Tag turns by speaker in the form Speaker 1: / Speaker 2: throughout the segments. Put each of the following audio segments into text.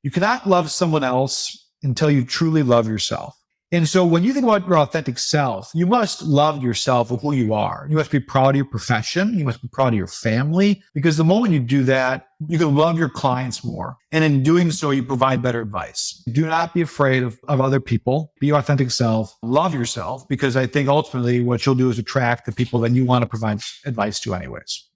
Speaker 1: You cannot love someone else until you truly love yourself. And so when you think about your authentic self, you must love yourself with who you are. You must be proud of your profession. You must be proud of your family, because the moment you do that, you can love your clients more. And in doing so, you provide better advice. Do not be afraid of other people. Be your authentic self. Love yourself, because I think ultimately what you'll do is attract the people that you want to provide advice to anyways.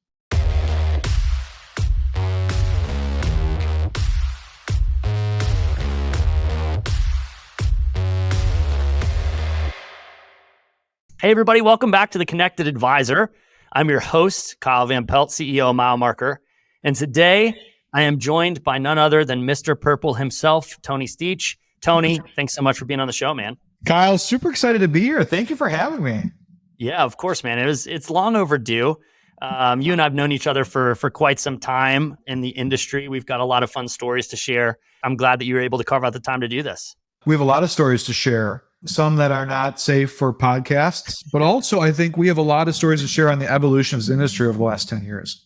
Speaker 2: Hey, everybody. Welcome back to The Connected Advisor. I'm your host, Kyle Van Pelt, CEO of Mile Marker. And today I am joined by none other than Mr. Purple himself, Tony Stich. Tony, thanks so much for being on the show, man.
Speaker 1: Kyle, super excited to be here. Thank you for having me.
Speaker 2: Yeah, of course, man. It's long overdue. You and I have known each other for quite some time in the industry. We've got a lot of fun stories to share. I'm glad that you were able to carve out the time to do this.
Speaker 1: We have a lot of stories to share. Some that are not safe for podcasts, but also I think we have a lot of stories to share on the evolution of this industry over the last 10 years.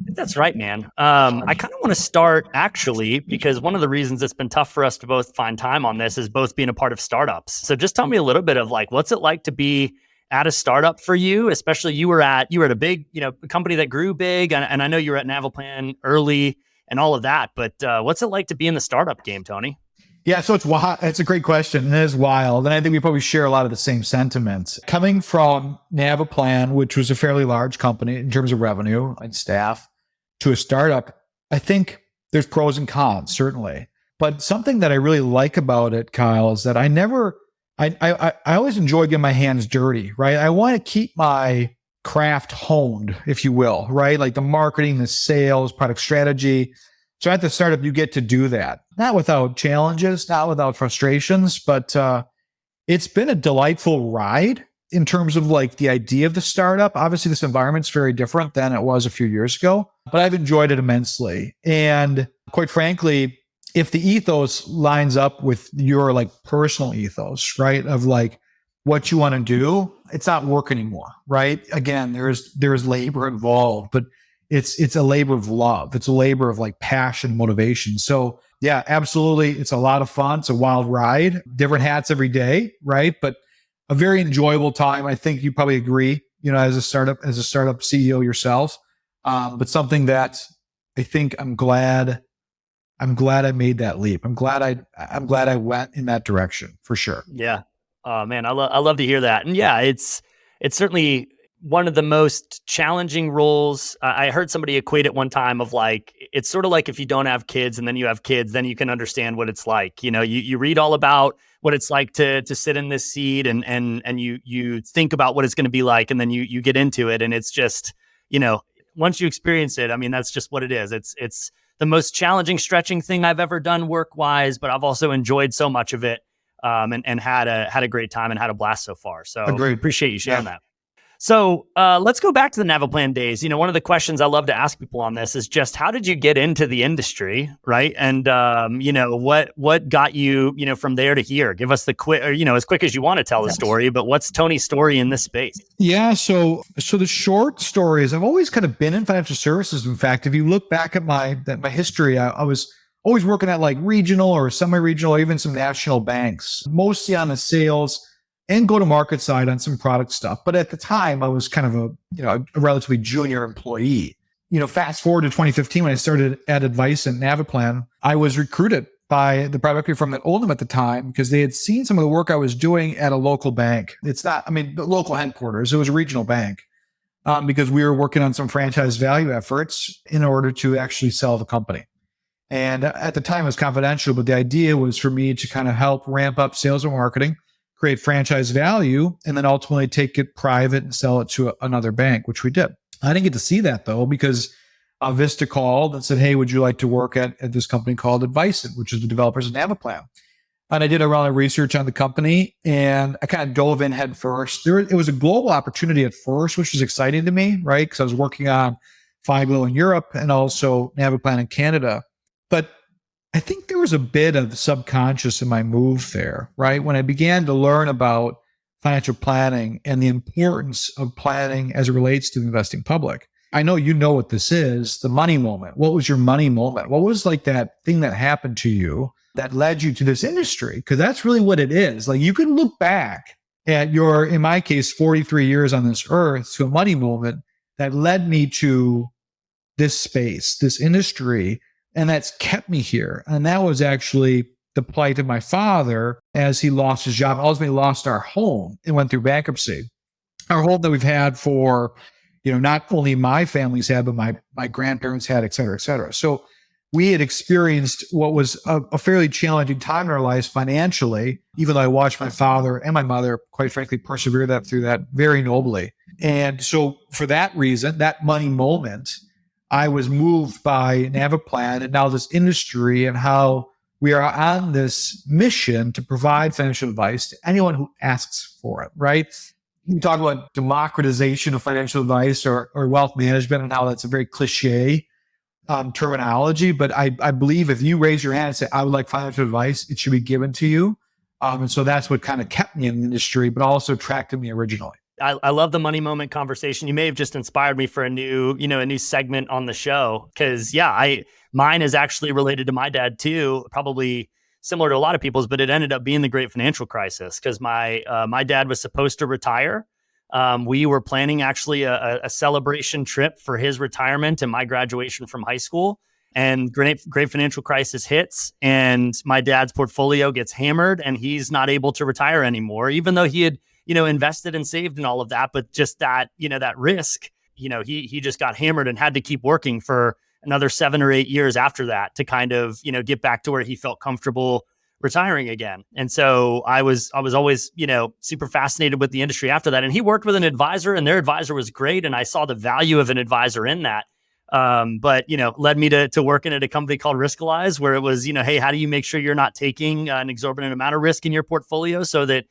Speaker 2: That's right, man. I kind of want to start actually, because one of the reasons it's been tough for us to both find time on this is both being a part of startups. So just tell me a little bit of like, what's it like to be at a startup for you? Especially you were at a big, company that grew big. And I know you were at Naviplan early and all of that, but what's it like to be in the startup game, Tony?
Speaker 1: Yeah, so it's wild. It's a great question, and it is wild. And I think we probably share a lot of the same sentiments. Coming from Naviplan, which was a fairly large company in terms of revenue and staff, to a startup, I think there's pros and cons, certainly. But something that I really like about it, Kyle, is that I always enjoy getting my hands dirty, right? I want to keep my craft honed, if you will, right? Like the marketing, the sales, product strategy. So at the startup, you get to do that, not without challenges, not without frustrations, but it's been a delightful ride in terms of like the idea of the startup. Obviously, this environment's very different than it was a few years ago, but I've enjoyed it immensely. And quite frankly, if the ethos lines up with your like personal ethos, right, of like what you want to do, it's not work anymore, right? Again, there's labor involved, but it's a labor of love. It's a labor of like passion, motivation. So yeah, absolutely. It's a lot of fun. It's a wild ride, different hats every day, right? But a very enjoyable time. I think you probably agree, as a startup CEO yourself. But something that I think I'm glad I made that leap. I'm glad I went in that direction for sure.
Speaker 2: Yeah. Oh man, I love to hear that. And yeah, it's certainly one of the most challenging roles. I heard somebody equate it one time of like, it's sort of like if you don't have kids and then you have kids, then you can understand what it's like. You read all about what it's like to sit in this seat and you think about what it's going to be like, and then you get into it. And it's just, once you experience it, I mean, that's just what it is. It's the most challenging, stretching thing I've ever done work-wise, but I've also enjoyed so much of it and had a great time and had a blast so far. So I appreciate you sharing that. So let's go back to the Naviplan days. One of the questions I love to ask people on this is just how did you get into the industry, right? And what got you, from there to here? Give us the quick, or as quick as you want to tell the story. But what's Tony's story in this space?
Speaker 1: Yeah, so the short story is I've always kind of been in financial services. In fact, if you look back at my history, I was always working at like regional or semi-regional, or even some national banks, mostly on the sales and go-to-market side on some product stuff. But at the time, I was kind of a relatively junior employee. Fast forward to 2015 when I started at Advice and Naviplan, I was recruited by the private equity firm that owned them at the time because they had seen some of the work I was doing at a local bank. The local headquarters, it was a regional bank, because we were working on some franchise value efforts in order to actually sell the company. And at the time, it was confidential, but the idea was for me to kind of help ramp up sales and marketing, create franchise value, and then ultimately take it private and sell it to another bank, which we did. I didn't get to see that though, because Vista called and said, hey, would you like to work at this company called Advice, which is the developers of Naviplan? And I did a round of research on the company and I kind of dove in head first. It was a global opportunity at first, which was exciting to me, right? Because I was working on Figlo in Europe and also Naviplan in Canada. But I think there was a bit of subconscious in my move there, right? When I began to learn about financial planning and the importance of planning as it relates to the investing public, I know you know what this is, the money moment. What was your money moment? What was like that thing that happened to you that led you to this industry? Because that's really what it is. Like you can look back at your, in my case, 43 years on this earth to a money moment that led me to this space, this industry, and that's kept me here. And that was actually the plight of my father as he lost his job, ultimately lost our home and went through bankruptcy. Our home that we've had for, not only my family's had, but my grandparents had, et cetera, et cetera. So we had experienced what was a fairly challenging time in our lives financially, even though I watched my father and my mother, quite frankly, persevere through that very nobly. And so for that reason, that money moment, I was moved by Navaplan and now this industry and how we are on this mission to provide financial advice to anyone who asks for it, right? We talk about democratization of financial advice or wealth management and how that's a very cliche terminology. But I believe if you raise your hand and say, I would like financial advice, it should be given to you. And so that's what kind of kept me in the industry, but also attracted me originally.
Speaker 2: I love the money moment conversation. You may have just inspired me for a new segment on the show. Cause mine is actually related to my dad too, probably similar to a lot of people's, but it ended up being the great financial crisis. Cause my dad was supposed to retire. We were planning actually a celebration trip for his retirement and my graduation from high school. And great financial crisis hits and my dad's portfolio gets hammered and he's not able to retire anymore, even though he had, invested and saved and all of that. But just that, that risk, he just got hammered and had to keep working for another 7 or 8 years after that to kind of, get back to where he felt comfortable retiring again. And so I was always, super fascinated with the industry after that. And he worked with an advisor and their advisor was great. And I saw the value of an advisor in that. But, led me to working at a company called Riskalyze, where it was, hey, how do you make sure you're not taking an exorbitant amount of risk in your portfolio so that,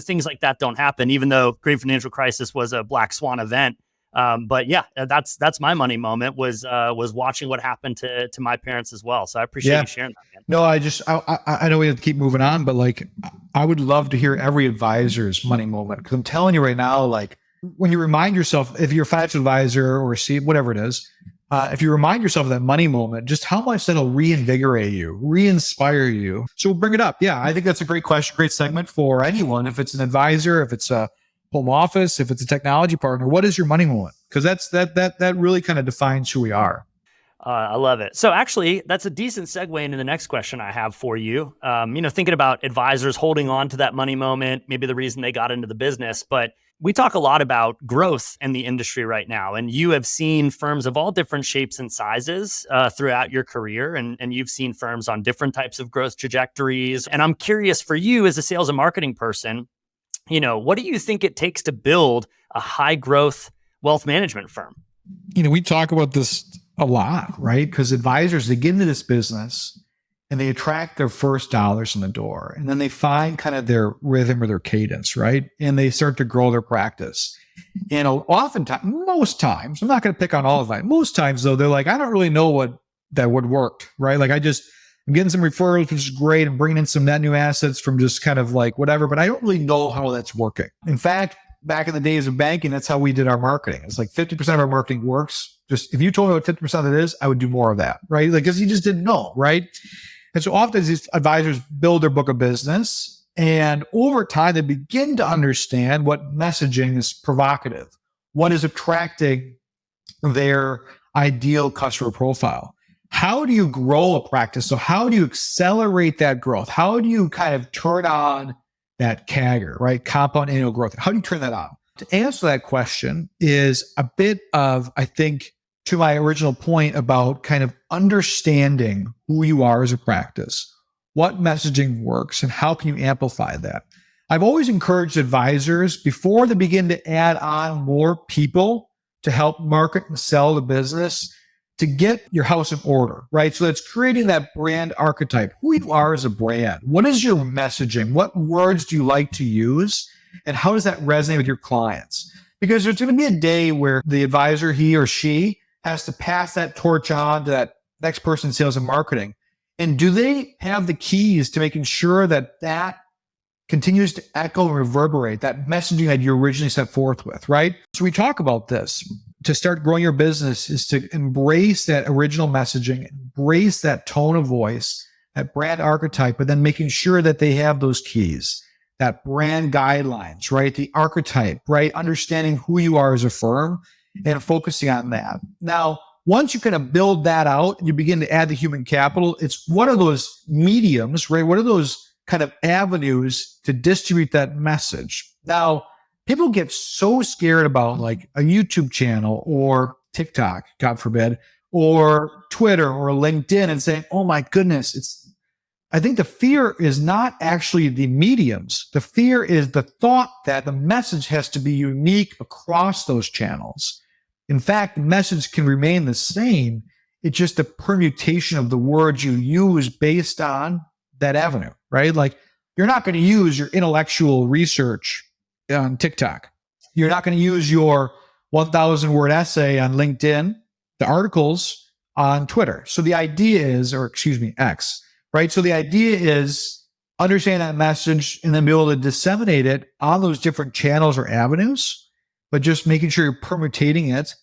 Speaker 2: things like that don't happen, even though great financial crisis was a black swan event. But yeah, that's my money moment was watching what happened to my parents as well. So I appreciate you sharing that, man.
Speaker 1: No, I know we have to keep moving on, but like, I would love to hear every advisor's money moment. Cause I'm telling you right now, like when you remind yourself, if you're a financial advisor or whatever it is, if you remind yourself of that money moment, just how much that'll reinvigorate you, re-inspire you. So we'll bring it up. Yeah, I think that's a great question, great segment for anyone. If it's an advisor, if it's a home office, if it's a technology partner, what is your money moment? Because that really kind of defines who we are.
Speaker 2: I love it. So actually, that's a decent segue into the next question I have for you. Thinking about advisors holding on to that money moment, maybe the reason they got into the business, but we talk a lot about growth in the industry right now. And you have seen firms of all different shapes and sizes throughout your career. And you've seen firms on different types of growth trajectories. And I'm curious for you as a sales and marketing person, what do you think it takes to build a high growth wealth management firm?
Speaker 1: We talk about this a lot, right? Because advisors, they get into this business and they attract their first dollars in the door. And then they find kind of their rhythm or their cadence, right? And they start to grow their practice. And oftentimes, most times, I'm not going to pick on all of them. Most times though, they're like, I don't really know what would work, right? Like I'm getting some referrals, which is great. I'm bringing in some net new assets from just kind of like whatever, but I don't really know how that's working. In fact, back in the days of banking, that's how we did our marketing. It's like 50% of our marketing works. Just if you told me what 50% of it is, I would do more of that, right? Like, because you just didn't know, right? And so often these advisors build their book of business and over time they begin to understand what messaging is provocative, what is attracting their ideal customer profile. How do you grow a practice? So how do you accelerate that growth? How do you kind of turn on that CAGR, right? Compound annual growth. How do you turn that on? To answer that question is a bit of, I think, to my original point about kind of understanding who you are as a practice, what messaging works, and how can you amplify that. I've always encouraged advisors before they begin to add on more people to help market and sell the business to get your house in order, right? So that's creating that brand archetype, who you are as a brand. What is your messaging? What words do you like to use? And how does that resonate with your clients? Because there's going to be a day where the advisor, he or she, has to pass that torch on to that next person in sales and marketing. And do they have the keys to making sure that continues to echo and reverberate that messaging that you originally set forth with, right? So we talk about this. to start growing your business is to embrace that original messaging, embrace that tone of voice, that brand archetype, but then making sure that they have those keys, that brand guidelines, right? The archetype, right? Understanding who you are as a firm and focusing on that. Now, once you kind of build that out and you begin to add the human capital, it's what are those mediums, right? What are those kind of avenues to distribute that message? Now, people get so scared about like a YouTube channel or TikTok, God forbid, or Twitter or LinkedIn and saying, oh my goodness, I think the fear is not actually the mediums. The fear is the thought that the message has to be unique across those channels. In fact, the message can remain the same. It's just a permutation of the words you use based on that avenue, right? Like you're not going to use your intellectual research on TikTok. You're not going to use your 1,000 word essay on LinkedIn, the articles on Twitter. So the idea is, X, right? So the idea is understand that message and then be able to disseminate it on those different channels or avenues, but just making sure you're permutating it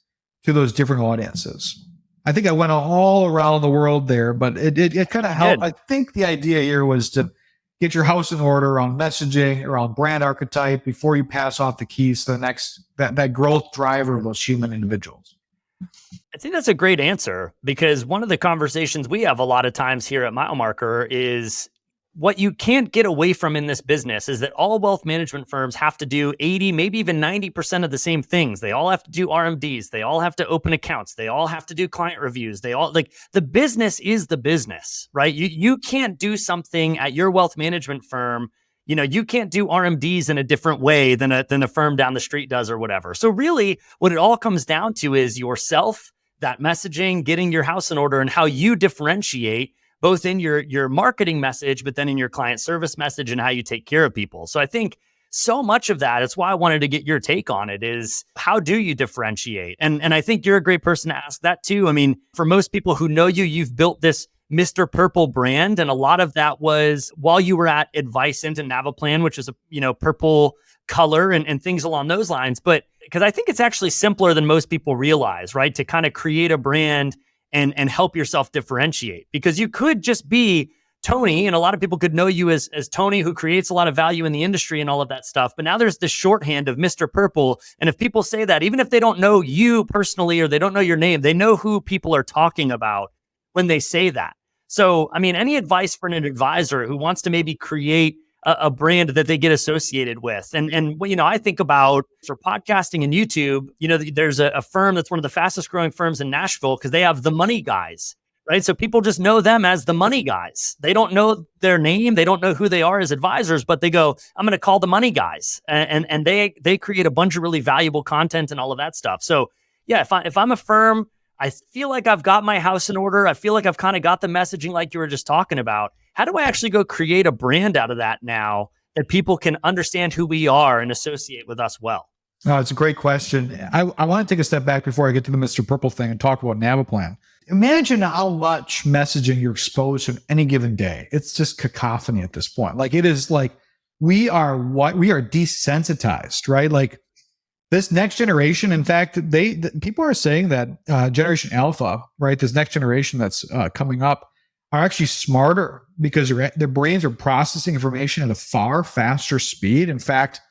Speaker 1: to those different audiences. I think I went all around the world there, but it kind of helped. I think the idea here was to get your house in order around messaging, around brand archetype before you pass off the keys to the next, that growth driver of those human individuals.
Speaker 2: I think that's a great answer because one of the conversations we have a lot of times here at Mile Marker is what you can't get away from in this business is that all wealth management firms have to do 80, maybe even 90% of the same things. They all have to do RMDs. They all have to open accounts. They all have to do client reviews. They all like the business is the business, right? You can't do something at your wealth management firm. You know, you can't do RMDs in a different way than a firm down the street does or whatever. So really what it all comes down to is yourself, that messaging, getting your house in order and how you differentiate both in your marketing message, but then in your client service message and how you take care of people. So I think so much of that, it's why I wanted to get your take on it is how do you differentiate? And I think you're a great person to ask that too. I mean, for most people who know you, you've built this Mr. Purple brand. And a lot of that was while you were at Advicent and Navaplan, which is a purple color and things along those lines. But because I think it's actually simpler than most people realize, right? To kind of create a brand and help yourself differentiate, because you could just be Tony, and a lot of people could know you as Tony, who creates a lot of value in the industry and all of that stuff. But now there's this shorthand of Mr. Purple. And if people say that, even if they don't know you personally or they don't know your name, they know who people are talking about when they say that. So, I mean, any advice for an advisor who wants to maybe create a brand that they get associated with. And I think about for podcasting and YouTube, there's a firm that's one of the fastest growing firms in Nashville because they have the money guys, right? So people just know them as the money guys. They don't know their name. They don't know who they are as advisors, but they go, I'm going to call the money guys. And they create a bunch of really valuable content and all of that stuff. So yeah, if I'm a firm, I feel like I've got my house in order. I feel like I've kind of got the messaging like you were just talking about. How do I actually go create a brand out of that now that people can understand who we are and associate with us well?
Speaker 1: Oh, it's a great question. I want to take a step back before I get to the Mr. Purple thing and talk about Navaplan. Imagine how much messaging you're exposed to any given day. It's just cacophony at this point. Like it is like we are desensitized, right? Like this next generation, in fact, people are saying that Generation Alpha, right, this next generation that's coming up, are actually smarter because their brains are processing information at a far faster speed. In fact,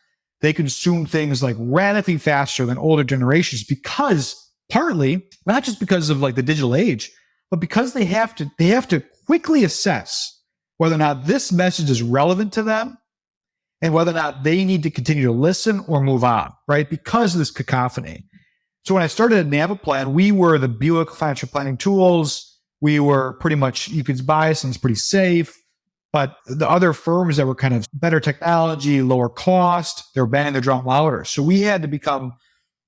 Speaker 1: they consume things like radically faster than older generations because partly, not just because of like the digital age, but because they have to quickly assess whether or not this message is relevant to them and whether or not they need to continue to listen or move on, right? Because of this cacophony. So when I started at Navaplan, we were the Buick financial planning tools. We were pretty much, you could buy us and it's pretty safe. But the other firms that were kind of better technology, lower cost, they were banging their drum louder. So we had to become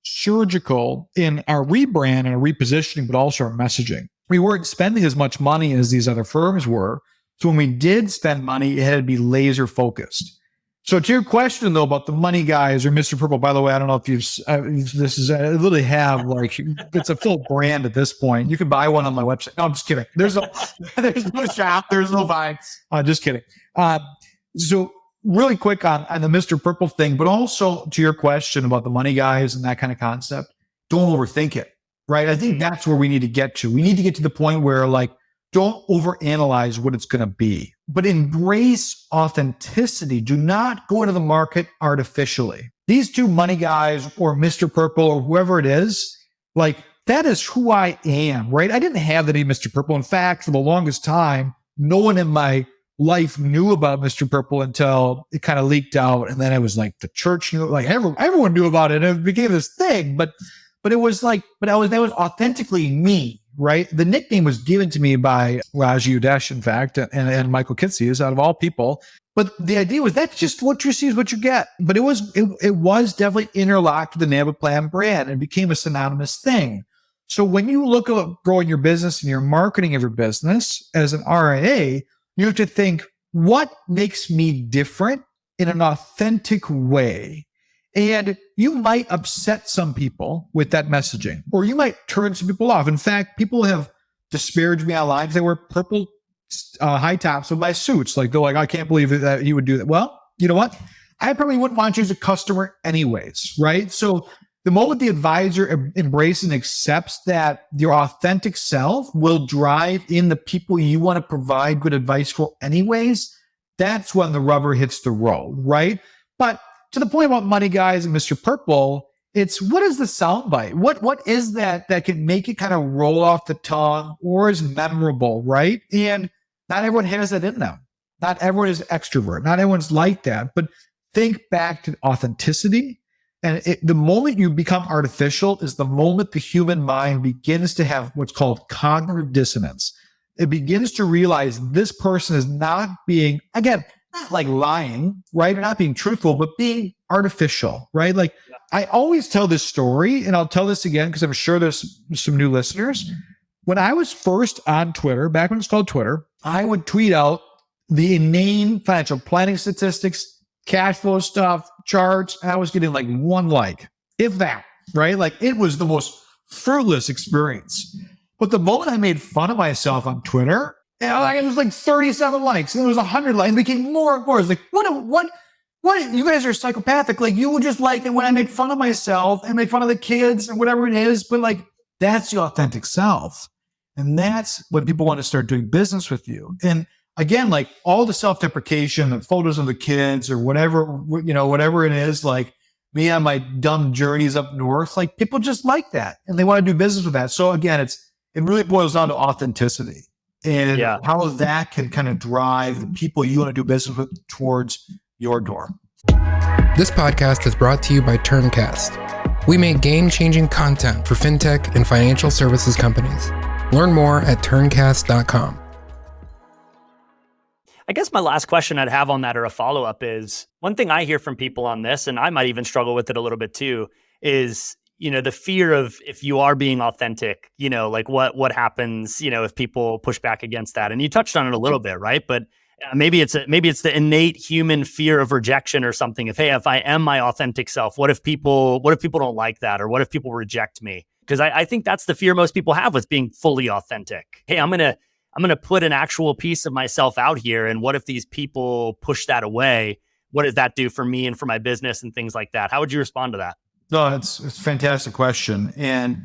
Speaker 1: surgical in our rebrand and our repositioning, but also our messaging. We weren't spending as much money as these other firms were. So when we did spend money, it had to be laser focused. So to your question though about the money guys or Mr. Purple, by the way, I don't know if I literally have like, it's a full brand at this point. You can buy one on my website. No, I'm just kidding. There's no shop. There's no buying. Just kidding. So really quick on the Mr. Purple thing, but also to your question about the money guys and that kind of concept. don't overthink it, right? I think that's where we need to get to. We need to get to the point where like, don't overanalyze what it's going to be, but embrace authenticity. Do not go into the market artificially. These two money guys or Mr. Purple or whoever it is, like that is who I am, right? I didn't have the name Mr. Purple. In fact, for the longest time, no one in my life knew about Mr. Purple until it kind of leaked out. And then it was like the church knew, like everyone knew about it. And it became this thing, but it was like, that was authentically me. Right. The nickname was given to me by Raji Udesh, in fact, and Michael Kitces, out of all people. But the idea was that's just what you see is what you get. But it was definitely interlocked with the Navaplan brand and became a synonymous thing. So when you look at growing your business and your marketing of your business as an RIA, you have to think, what makes me different in an authentic way? And you might upset some people with that messaging, or you might turn some people off. In fact, people have disparaged me online because they wear purple high tops with my suits. Like they're like, I can't believe that you would do that. Well, you know what? I probably wouldn't want you as a customer anyways, right? So the moment the advisor embraces and accepts that your authentic self will drive in the people you want to provide good advice for anyways, that's when the rubber hits the road, right? But to the point about money guys and Mr. Purple, it's what is the soundbite? What is that can make it kind of roll off the tongue or is memorable, right? And not everyone has that in them. Not everyone is extrovert. Not everyone's like that. But think back to authenticity. And the moment you become artificial is the moment the human mind begins to have what's called cognitive dissonance. It begins to realize this person is not being, again, not like lying, right? Or not being truthful, but being artificial, right? Like I always tell this story, and I'll tell this again because I'm sure there's some new listeners. When I was first on Twitter, back when it was called Twitter, I would tweet out the inane financial planning statistics, cash flow stuff, charts, and I was getting like one like, if that, right? Like it was the most fruitless experience. But the moment I made fun of myself on Twitter, it was like 37 likes, and it was 100 likes, and it became more and more. It's like, what? You guys are psychopathic. Like, you would just like it when I make fun of myself and make fun of the kids or whatever it is. But like, that's the authentic self. And that's when people want to start doing business with you. And again, like all the self-deprecation, the photos of the kids or whatever, whatever it is, like me on my dumb journeys up north, like people just like that and they want to do business with that. So again, it really boils down to authenticity. And how that can kind of drive the people you want to do business with towards your door.
Speaker 3: This podcast is brought to you by Turncast. We make game-changing content for fintech and financial services companies. Learn more at turncast.com.
Speaker 2: I guess my last question I'd have on that, or a follow-up, is one thing I hear from people on this, and I might even struggle with it a little bit too, is the fear of if you are being authentic, like what happens, if people push back against that. And you touched on it a little bit, right? But maybe it's the innate human fear of rejection or something. If I am my authentic self, what if people don't like that? Or what if people reject me? Because I think that's the fear most people have with being fully authentic. Hey, I'm gonna put an actual piece of myself out here. And what if these people push that away? What does that do for me and for my business and things like that? How would you respond to that?
Speaker 1: No, it's a fantastic question. And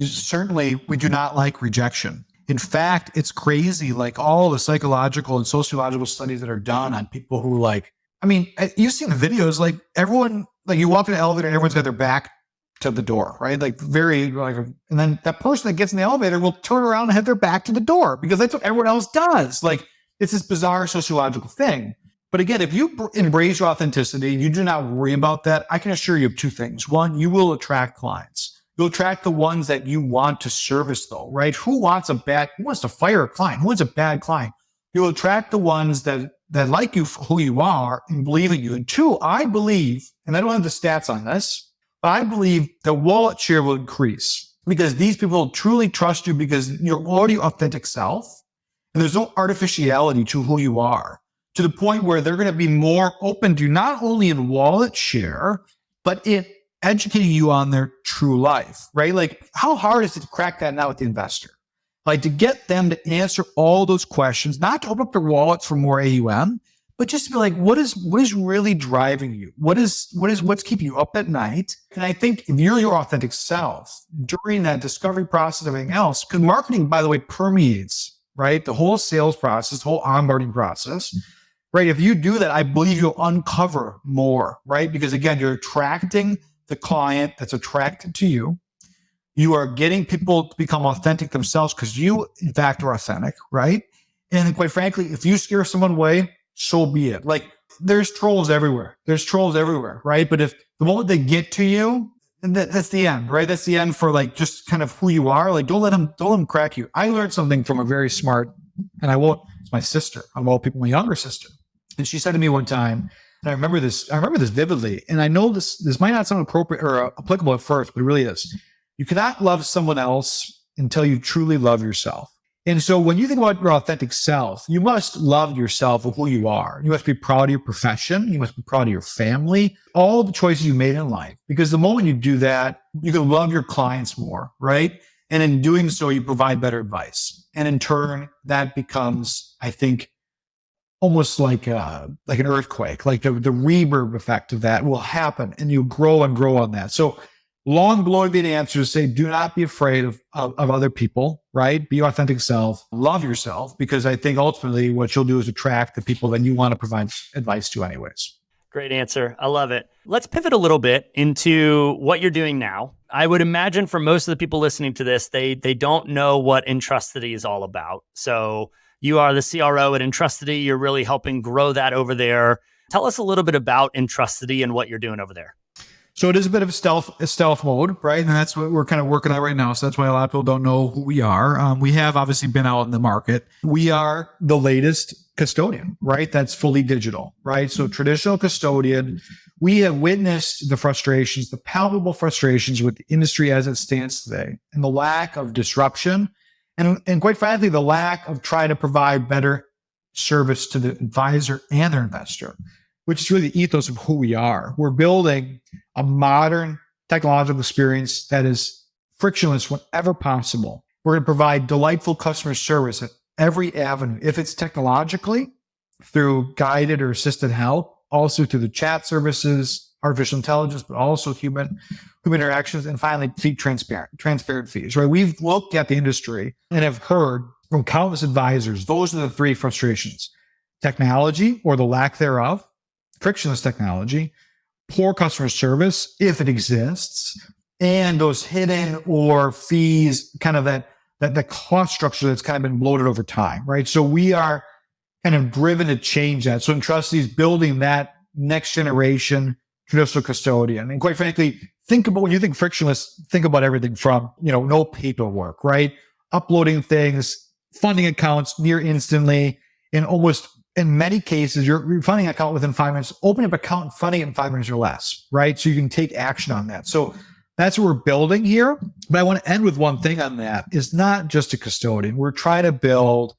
Speaker 1: certainly we do not like rejection. In fact, it's crazy, like all the psychological and sociological studies that are done on people who you've seen the videos, like everyone, like you walk in the elevator and everyone's got their back to the door, right? Like and then that person that gets in the elevator will turn around and have their back to the door because that's what everyone else does. Like it's this bizarre sociological thing. But again, if you embrace your authenticity, you do not worry about that. I can assure you of two things. One, you will attract clients. You'll attract the ones that you want to service though, right? Who wants to fire a client? Who wants a bad client? You'll attract the ones that like you for who you are and believe in you. And two, I believe, and I don't have the stats on this, but I believe the wallet share will increase because these people truly trust you because you're already authentic self and there's no artificiality to who you are, to the point where they're going to be more open to not only in wallet share, but in educating you on their true life, right? Like how hard is it to crack that now with the investor? Like to get them to answer all those questions, not to open up their wallets for more AUM, but just to be like, what is really driving you? What's keeping you up at night? And I think if you're your authentic self during that discovery process, everything else, because marketing, by the way, permeates, right? The whole sales process, the whole onboarding process, right? If you do that, I believe you'll uncover more, right? Because again, you're attracting the client that's attracted to you. You are getting people to become authentic themselves because you, in fact, are authentic, right? And quite frankly, if you scare someone away, so be it. Like, there's trolls everywhere. Right? But if the moment they get to you, and that's the end, right? That's the end for like just kind of who you are. Like, don't let them crack you. I learned something from a very smart, and it's my sister, of all people, my younger sister. And she said to me one time, and I remember this vividly, and I know this might not sound appropriate or applicable at first, but it really is. You cannot love someone else until you truly love yourself. And so when you think about your authentic self, you must love yourself for who you are. You must be proud of your profession. You must be proud of your family, all the choices you made in life. Because the moment you do that, you can love your clients more, right? And in doing so, you provide better advice. And in turn, that becomes, I think, almost like an earthquake, like the reverb effect of that will happen, and you grow and grow on that. So long bloated answer to say, do not be afraid of other people, right? Be your authentic self, love yourself, because I think ultimately what you'll do is attract the people that you want to provide advice to anyways.
Speaker 2: Great answer. I love it. Let's pivot a little bit into what you're doing now. I would imagine for most of the people listening to this, they don't know what Entrustody is all about. So you are the CRO at Entrustody. You're really helping grow that over there. Tell us a little bit about Entrustody and what you're doing over there.
Speaker 1: So it is a bit of a stealth mode, right? And that's what we're kind of working on right now. So that's why a lot of people don't know who we are. We have obviously been out in the market. We are the latest custodian, right? That's fully digital, right? So traditional custodian, we have witnessed the frustrations, the palpable frustrations with the industry as it stands today, and the lack of disruption, and quite frankly, the lack of trying to provide better service to the advisor and their investor, which is really the ethos of who we are. We're building a modern technological experience that is frictionless whenever possible. We're going to provide delightful customer service at every avenue. If it's technologically, through guided or assisted help, also through the chat services, artificial intelligence, but also human interactions, and finally, transparent fees, right? We've looked at the industry and have heard from countless advisors, those are the three frustrations: technology or the lack thereof, frictionless technology, poor customer service, if it exists, and those hidden or fees, kind of that the cost structure that's kind of been bloated over time, right? So we are kind of driven to change that. So Entrustody is building that next generation traditional custodian. And quite frankly, think about, when you think frictionless, think about everything from, no paperwork, right? Uploading things, funding accounts near instantly, and almost in many cases, you're funding an account within 5 minutes, opening up an account and funding it in 5 minutes or less, right? So you can take action on that. So that's what we're building here. But I want to end with one thing on that. It's not just a custodian. We're trying to build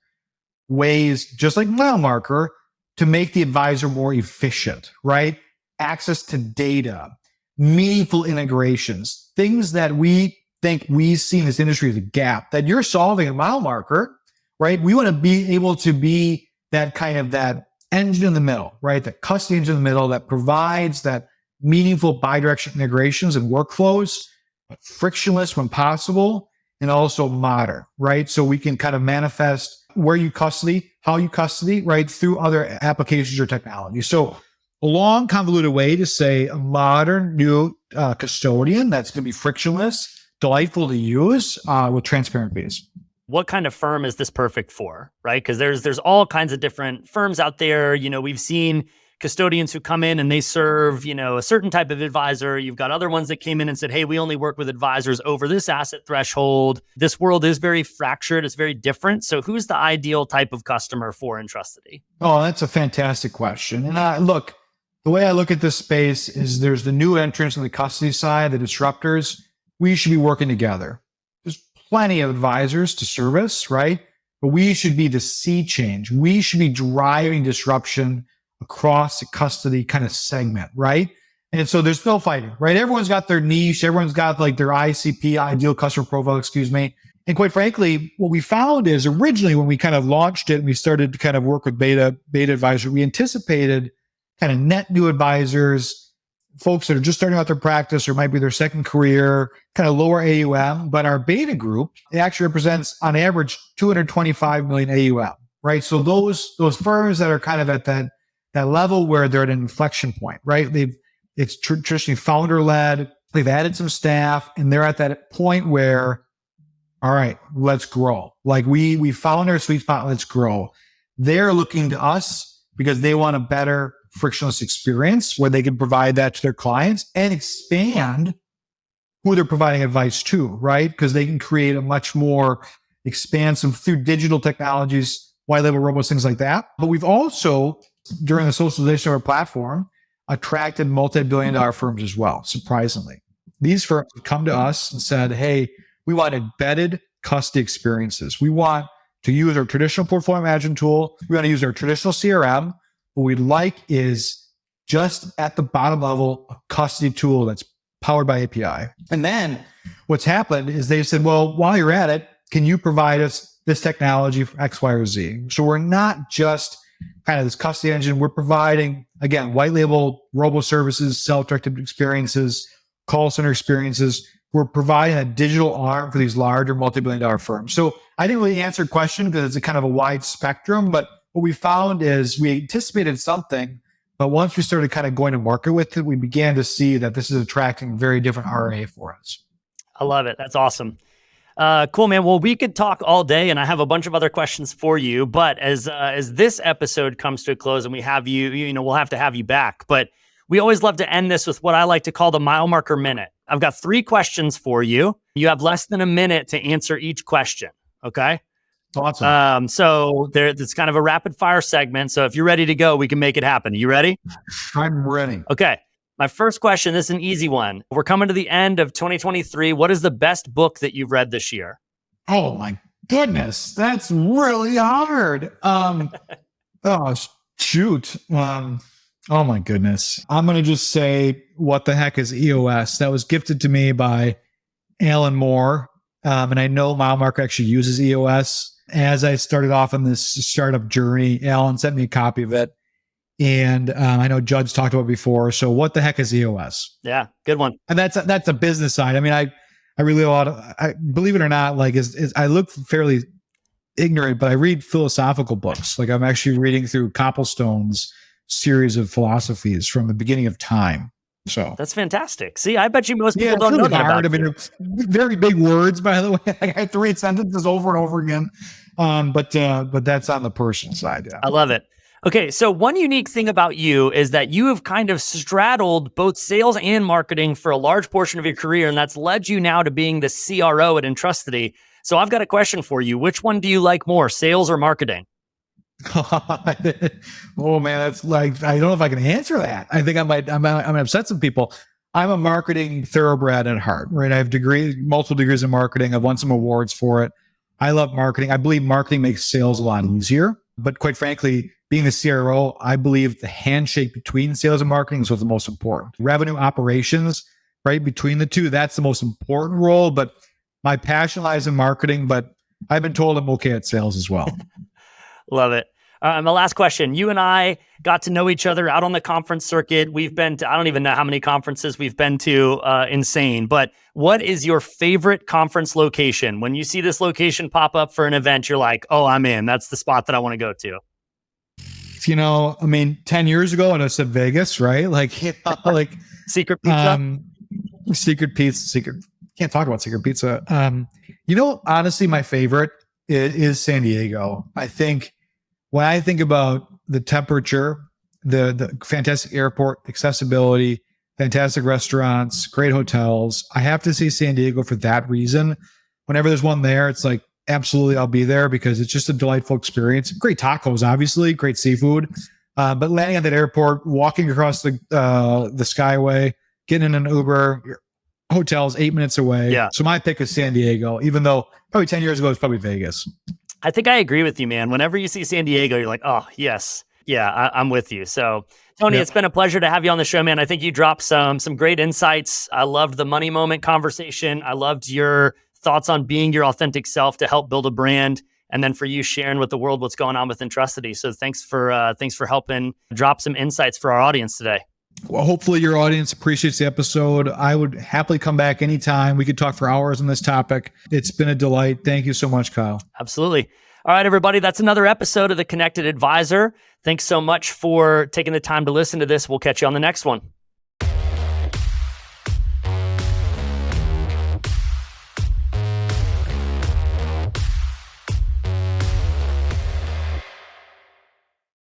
Speaker 1: ways, just like Mile Marker, to make the advisor more efficient, right? Access to data, meaningful integrations, things that we think we see in this industry as a gap that you're solving at Mile Marker, right? We want to be able to be that kind of that engine in the middle, right? That custody engine in the middle that provides that meaningful bidirectional integrations and workflows, but frictionless when possible, and also modern, right? So we can kind of manifest where you custody, how you custody, right? Through other applications or technology. So a long, convoluted way to say a modern, new custodian that's going to be frictionless, delightful to use, with transparent fees.
Speaker 2: What kind of firm is this perfect for, right? Because there's all kinds of different firms out there. We've seen custodians who come in and they serve, a certain type of advisor. You've got other ones that came in and said, hey, we only work with advisors over this asset threshold. This world is very fractured. It's very different. So who's the ideal type of customer for Entrustody? Oh,
Speaker 1: that's a fantastic question. And look, the way I look at this space is there's the new entrants on the custody side, the disruptors. We should be working together. There's plenty of advisors to service, right? But we should be the sea change. We should be driving disruption across the custody kind of segment, right? And so there's no fighting, right? Everyone's got their niche. Everyone's got like their ICP, ideal customer profile, And quite frankly, what we found is originally when we kind of launched it and we started to kind of work with beta advisors, we anticipated kind of net new advisors, folks that are just starting out their practice or might be their second career, kind of lower AUM. But our beta group, it actually represents on average 225 million AUM, right? So those firms that are kind of at that level where they're at an inflection point, right? It's traditionally founder led. They've added some staff and they're at that point where, all right, let's grow. Like we found our sweet spot. Let's grow. They're looking to us because they want a better frictionless experience where they can provide that to their clients and expand who they're providing advice to, right? Because they can create a much more expansive through digital technologies, white label robots, things like that. But we've also, during the socialization of our platform, attracted multi-billion-dollar firms as well, surprisingly. These firms have come to us and said, hey, we want embedded custody experiences. We want to use our traditional portfolio management tool. We want to use our traditional CRM. What we'd like is just at the bottom level, a custody tool that's powered by API. And then what's happened is they said, well, while you're at it, can you provide us this technology for X, Y, or Z? So we're not just kind of this custody engine. We're providing, again, white label robo services, self-directed experiences, call center experiences. We're providing a digital arm for these larger multi-billion-dollar firms. So I didn't really answer your question because it's a kind of a wide spectrum, but what we found is we anticipated something, but once we started kind of going to market with it, we began to see that this is attracting very different RA for us.
Speaker 2: I love it. That's awesome. Cool, man. Well, we could talk all day and I have a bunch of other questions for you, but as this episode comes to a close and we have you, we'll have to have you back, but we always love to end this with what I like to call the mile marker minute. I've got 3 questions for you. You have less than a minute to answer each question. Okay.
Speaker 1: Awesome.
Speaker 2: So it's kind of a rapid fire segment. So if you're ready to go, we can make it happen. You ready?
Speaker 1: I'm ready.
Speaker 2: Okay. My first question, this is an easy one. We're coming to the end of 2023. What is the best book that you've read this year?
Speaker 1: Oh my goodness. That's really hard. Oh, shoot. Oh my goodness. I'm going to just say, what the heck is EOS? That was gifted to me by Alan Moore. And I know Mile Marker actually uses EOS. As I started off on this startup journey, Alan sent me a copy of it. And I know Judd's talked about it before. So what the heck is EOS?
Speaker 2: Yeah, good one.
Speaker 1: And that's a business side. I mean, I really I believe it or not, like I look fairly ignorant, but I read philosophical books. Like I'm actually reading through Copplestone's series of philosophies from the beginning of time. So
Speaker 2: that's fantastic. See, I bet you most people don't know that about you.
Speaker 1: Very big words, by the way. I have to read sentences over and over again. But that's on the personal side. Yeah.
Speaker 2: I love it. Okay, so one unique thing about you is that you have kind of straddled both sales and marketing for a large portion of your career, and that's led you now to being the CRO at Entrustody. So I've got a question for you. Which one do you like more, sales or marketing?
Speaker 1: Oh man, that's like, I don't know if I can answer that. I think I'm gonna upset some people. I'm a marketing thoroughbred at heart, right? I have multiple degrees in marketing. I've won some awards for it. I love marketing. I believe marketing makes sales a lot easier. But quite frankly, being a CRO, I believe the handshake between sales and marketing is what's the most important. Revenue operations, right? Between the two, that's the most important role. But my passion lies in marketing, but I've been told I'm okay at sales as well.
Speaker 2: Love it. My last question. You and I got to know each other out on the conference circuit. We've been to, I don't even know how many conferences we've been to, insane. But what is your favorite conference location? When you see this location pop up for an event, you're like, oh, I'm in. That's the spot that I want to go to.
Speaker 1: You know, I mean, 10 years ago, I said Vegas, right? Like
Speaker 2: Secret Pizza.
Speaker 1: Secret Pizza. Can't talk about Secret Pizza. Honestly, my favorite is San Diego. I think when I think about the temperature, the fantastic airport, accessibility, fantastic restaurants, great hotels, I have to see San Diego for that reason. Whenever there's one there, it's like, absolutely, I'll be there because it's just a delightful experience. Great tacos, obviously, great seafood. But landing at that airport, walking across the Skyway, getting in an Uber, your hotel's 8 minutes away.
Speaker 2: Yeah. So
Speaker 1: my pick is San Diego, even though probably 10 years ago, it's probably Vegas.
Speaker 2: I think I agree with you, man. Whenever you see San Diego, you're like, oh, yes. Yeah, I'm with you. So, Tony, It's been a pleasure to have you on the show, man. I think you dropped some great insights. I loved the money moment conversation. I loved your thoughts on being your authentic self to help build a brand, and then for you sharing with the world what's going on with Entrustody. So thanks for helping drop some insights for our audience today.
Speaker 1: Well, hopefully your audience appreciates the episode. I would happily come back anytime. We could talk for hours on this topic. It's been a delight. Thank you so much, Kyle.
Speaker 2: Absolutely. All right, everybody, that's another episode of The Connected Advisor. Thanks so much for taking the time to listen to this. We'll catch you on the next one.